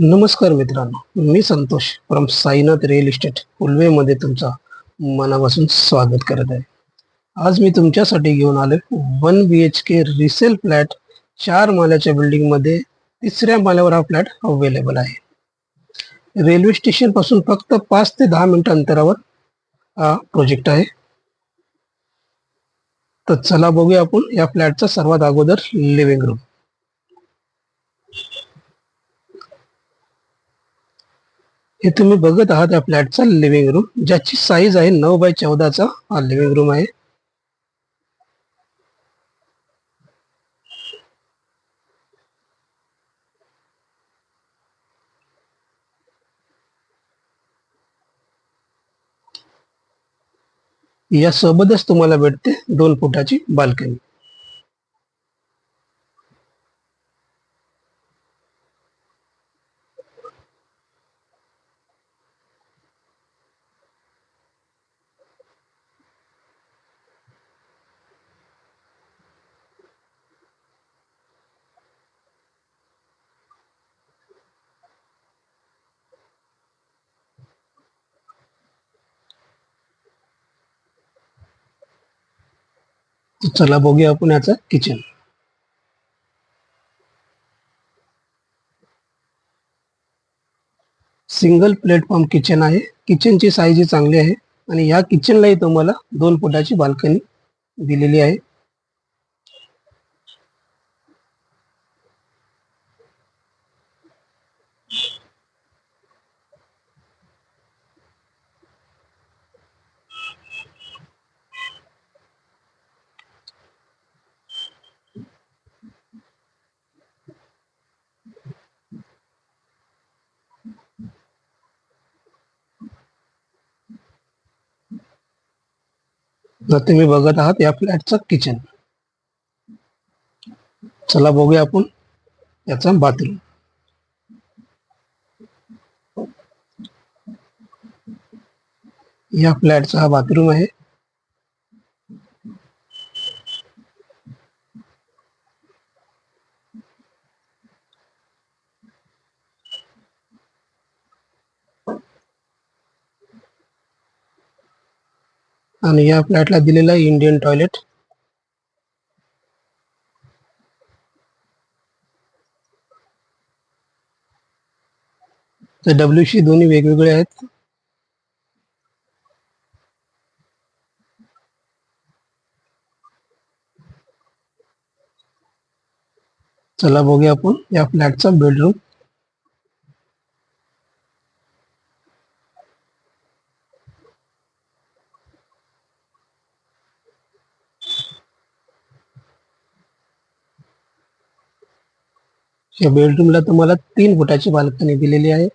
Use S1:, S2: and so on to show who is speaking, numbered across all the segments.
S1: नमस्कार मित्रांनो, मी Santosh from Sainath real estate मध्ये तुमचा मनापासून स्वागत करत आहे. आज मी तुमच्यासाठी घेऊन आले 1 BHK रिसेल फ्लॅट 4 माल्याच्या बिल्डिंग मध्ये 3ऱ्या माल्यावर हा फ्लॅट अवेलेबल आहे. रेल्वे स्टेशन पासून फक्त 5 ते 10 मिनिट अंतरावर हा प्रोजेक्ट आहे. तर चला बघूया आपण या फ्लॅटचा सर्वात अगोदर लिव्हिंग रूम. हे तुम्ही बघत आहात या फ्लॅटचा लिव्हिंग रूम, ज्याची साईज आहे 9x14चा हा लिव्हिंग रूम आहे. या सोबतच तुम्हाला भेटते 2 फुटाची बाल्कनी. तर चला बघूया आपण याचा किचन. सिंगल प्लॅटफॉर्म किचन आहे. किचनची साईज चांगली आहे आणि या किचनलाही तुम्हाला 2 फुटाची बाल्कनी दिलेली आहे. तर तुम्ही बघत आहात या फ्लॅटचं किचन. चला बघूया आपण याचा बाथरूम. या फ्लॅटचा हा बाथरूम आहे. आणि या फ्लॅटला दिलेला इंडियन टॉयलेट. तर WC दोन्ही वेगवेगळे आहेत. चला बघूया आपण या फ्लॅटचा बेडरूम. या बेडरूमला तुम्हाला 3 फुटाची बाल्कनी दिलेली आहे.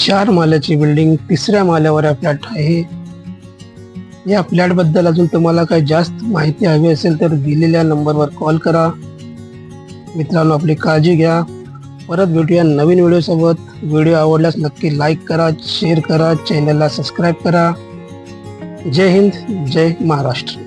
S1: चार माल्याची बिल्डिंग 3ऱ्या माल्यावर हा फ्लॅट आहे. या फ्लॅट बद्दल अजून तुम्हाला काही जास्त माहिती हवी असेल तर दिलेल्या नंबरवर कॉल करा. मित्रांनो, आपली काळजी घ्या. परत भेटूया नवीन व्हिडिओ सोबत. व्हिडिओ आवडल्यास नक्की लाईक करा, शेअर करा, चॅनलला सबस्क्राईब करा. जय हिंद, जय महाराष्ट्र.